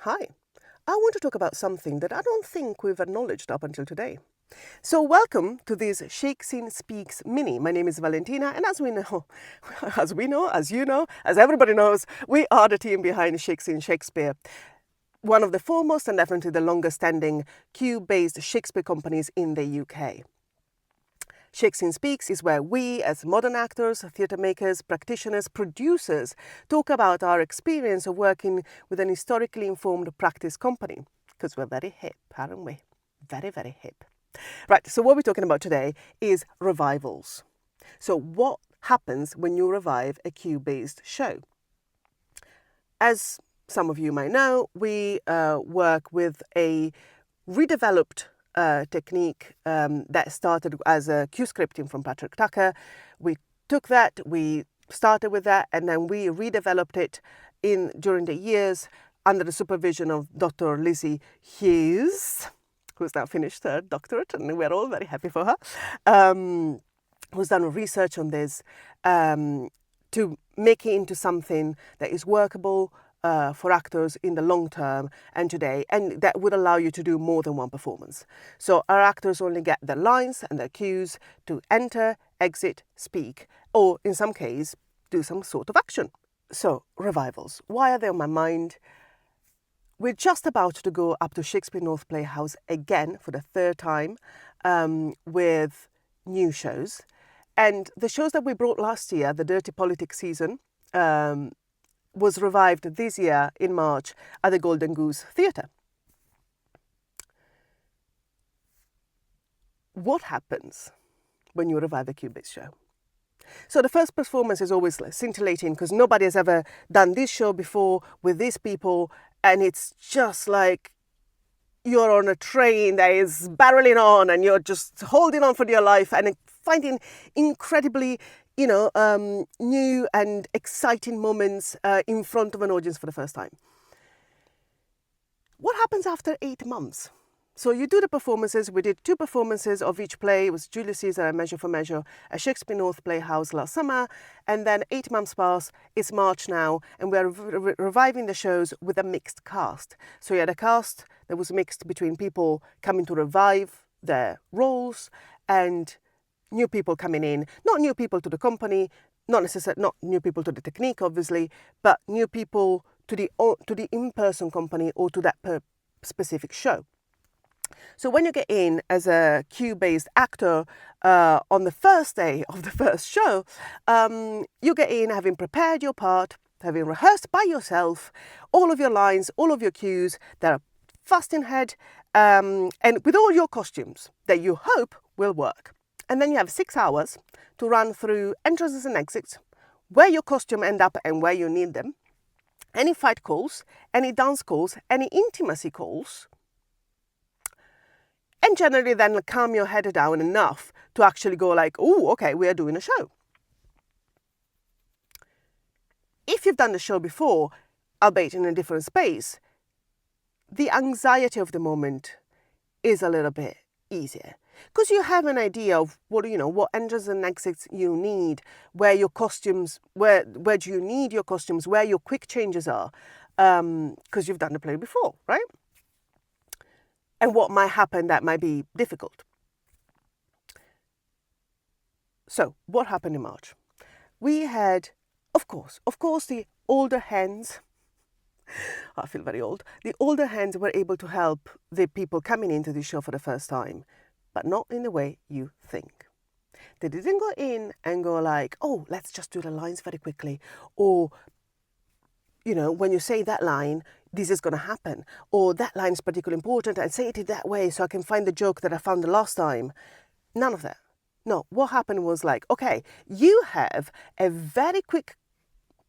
Hi. I want to talk about something that I don't think we've acknowledged up until today. So welcome to this Shakespeare Speaks mini. My name is Valentina, and as you know, as everybody knows, we are the team behind Shakespeare, one of the foremost and definitely the longest standing queue-based Shakespeare companies in the UK. Shakespeare Speaks is where we, as modern actors, theatre makers, practitioners, producers, talk about our experience of working with an historically informed practice company. Because we're very hip, aren't we? Very, very hip. Right, so what we're talking about today is revivals. So what happens when you revive a queue-based show? As some of you might know, we work with a redeveloped technique that started as a queue scripting from Patrick Tucker. We took that, we started with that, and then we redeveloped it during the years under the supervision of Dr. Lizzie Hughes, who's now finished her doctorate, and we're all very happy for her, who's done research on this to make it into something that is workable for actors in the long term and today, and that would allow you to do more than one performance. So our actors only get their lines and their cues to enter, exit, speak, or in some case, do some sort of action. So revivals, why are they on my mind? We're just about to go up to Shakespeare North Playhouse again for the third time with new shows. And the shows that we brought last year, the Dirty Politics season, was revived this year in March at the Golden Goose Theatre. What happens when you revive a queue-based show? So the first performance is always scintillating because nobody has ever done this show before with these people, and it's just like you're on a train that is barreling on and you're just holding on for dear life and finding incredibly new and exciting moments in front of an audience for the first time. What happens after 8 months? So you do the performances. We did 2 performances of each play. It was Julius Caesar and Measure for Measure at Shakespeare North Playhouse last summer. And then 8 months pass. It's March now, and we're reviving the shows with a mixed cast. So you had a cast that was mixed between people coming to revive their roles and new people coming in, not new people to the company, not new people to the technique, obviously, but new people to the in-person company or to that specific show. So when you get in as a queue-based actor on the first day of the first show, you get in having prepared your part, having rehearsed by yourself all of your lines, all of your cues that are fast in head, and with all your costumes that you hope will work. And then you have 6 hours to run through entrances and exits, where your costume end up and where you need them, any fight calls, any dance calls, any intimacy calls, and generally then calm your head down enough to actually go like, oh, okay, we are doing a show. If you've done the show before, albeit in a different space, the anxiety of the moment is a little bit easier. Because you have an idea of what entrances and exits you need, where your costumes, where do you need your costumes, where your quick changes are, because you've done the play before, right? And what might happen that might be difficult. So what happened in March? We had, of course, the older hands. I feel very old. The older hands were able to help the people coming into the show for the first time, but not in the way you think. They didn't go in and go like, oh, let's just do the lines very quickly. Or, when you say that line, this is going to happen. Or that line is particularly important and say it that way so I can find the joke that I found the last time. None of that. No, what happened was like, okay, you have a very quick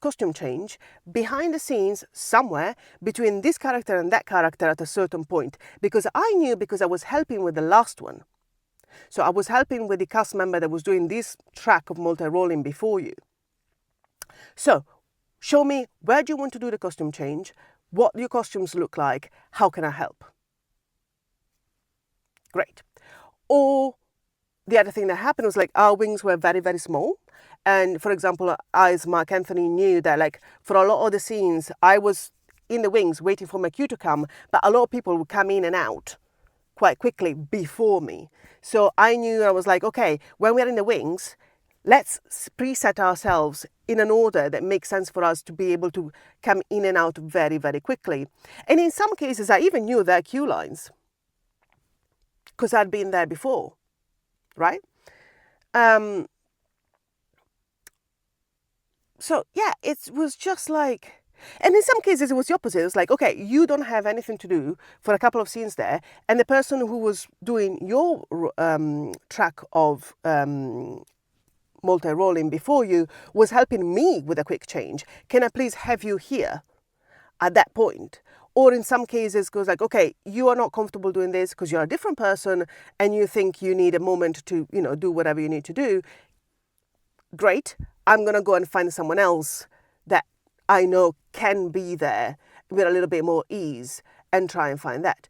costume change behind the scenes somewhere between this character and that character at a certain point. Because I knew, because I was helping with the last one. So I was helping with the cast member that was doing this track of multi-rolling before you. So show me, where do you want to do the costume change? What do your costumes look like? How can I help? Great. Or the other thing that happened was like our wings were very, very small. And for example, I as Mark Anthony knew that like for a lot of the scenes, I was in the wings waiting for my cue to come, but a lot of people would come in and out quite quickly before me. So I knew, I was like, okay, when we're in the wings, let's preset ourselves in an order that makes sense for us to be able to come in and out very, very quickly. And in some cases, I even knew their cue lines because I'd been there before, right? So yeah, it was just like, and in some cases it was the opposite. It was like, okay, you don't have anything to do for a couple of scenes there, and the person who was doing your track of multi-rolling before you was helping me with a quick change. Can I please have you here at that point? Or in some cases goes like, okay, you are not comfortable doing this because you're a different person and you think you need a moment to, do whatever you need to do. Great. I'm going to go and find someone else that I know can be there with a little bit more ease and try and find that.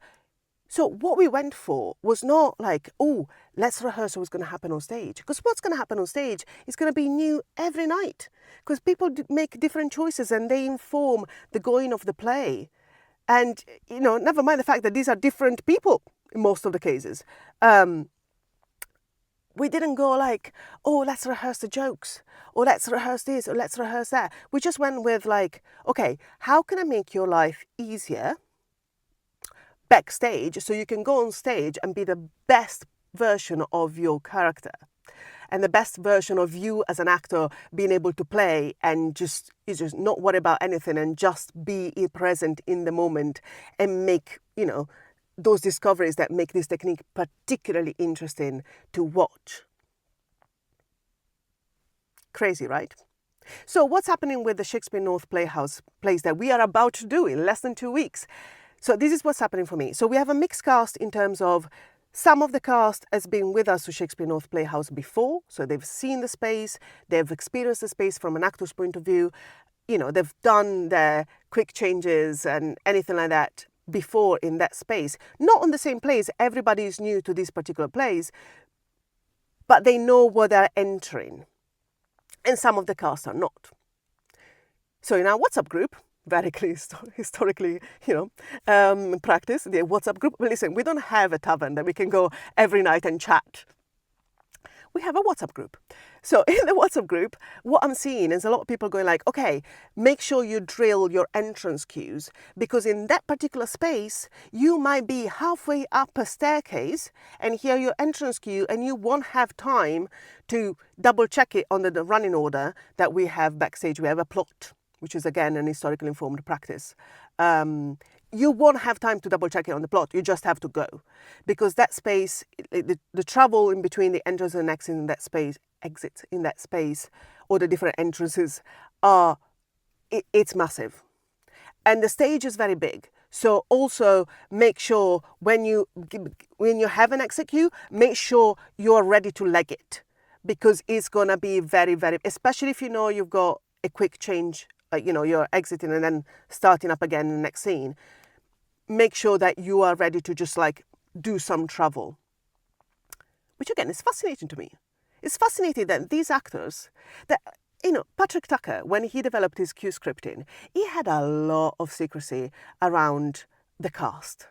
So what we went for was not like, oh, let's rehearse what's going to happen on stage. Because what's going to happen on stage is going to be new every night. Because people make different choices and they inform the going of the play. And, never mind the fact that these are different people in most of the cases. We didn't go like, oh, let's rehearse the jokes, or let's rehearse this, or let's rehearse that. We just went with like, okay, how can I make your life easier backstage so you can go on stage and be the best version of your character and the best version of you as an actor, being able to play and just not worry about anything and just be present in the moment and make, those discoveries that make this technique particularly interesting to watch. Crazy, right? So what's happening with the Shakespeare North Playhouse plays that we are about to do in less than 2 weeks? So this is what's happening for me. So we have a mixed cast in terms of some of the cast has been with us to Shakespeare North Playhouse before. So they've seen the space, they've experienced the space from an actor's point of view. They've done their quick changes and anything like that before in that space. Not on the same plays, everybody is new to these particular plays, but they know what they're entering. And some of the cast are not. So in our WhatsApp group, very historically, practice, the WhatsApp group, well, listen, we don't have a tavern that we can go every night and chat. We have a WhatsApp group. So in the WhatsApp group, what I'm seeing is a lot of people going like, okay, make sure you drill your entrance cues because in that particular space, you might be halfway up a staircase and hear your entrance cue and you won't have time to double check it on the running order that we have backstage. We have a plot, which is again an historically informed practice. You won't have time to double check it on the plot. You just have to go because that space, the travel in between the entrance and exit in that space, exits in that space, or the different entrances it's massive. And the stage is very big. So also make sure when you have an exit cue, make sure you're ready to leg it because it's going to be very, very, especially if you've got a quick change, like, you're exiting and then starting up again in the next scene. Make sure that you are ready to just like do some travel. Which again is fascinating to me. It's fascinating that these actors, that Patrick Tucker, when he developed his cue scripting, he had a lot of secrecy around the cast.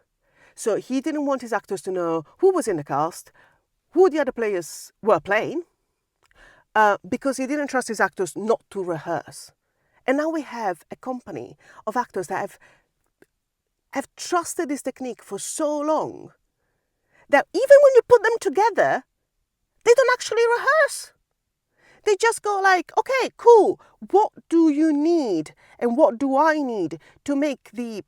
So he didn't want his actors to know who was in the cast, who the other players were playing, because he didn't trust his actors not to rehearse. And now we have a company of actors that have trusted this technique for so long that even when you put them together, they don't actually rehearse. They just go like, okay, cool. What do you need and what do I need to make the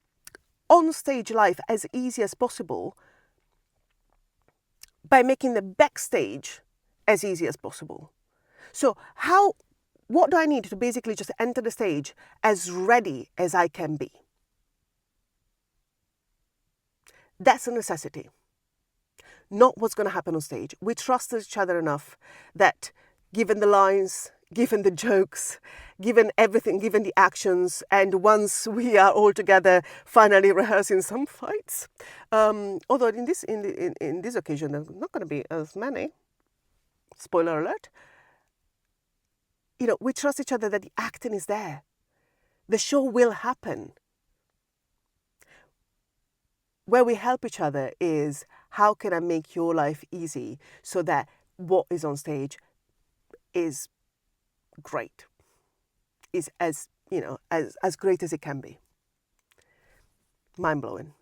on-stage life as easy as possible by making the backstage as easy as possible? So what do I need to basically just enter the stage as ready as I can be? That's a necessity. Not what's going to happen on stage. We trust each other enough that given the lines, given the jokes, given everything, given the actions, and once we are all together finally rehearsing some fights, although in this occasion there's not going to be as many, spoiler alert, we trust each other that the acting is there. The show will happen. where we help each other is, how can I make your life easy so that what is on stage is great, is as great as it can be. Mind blowing.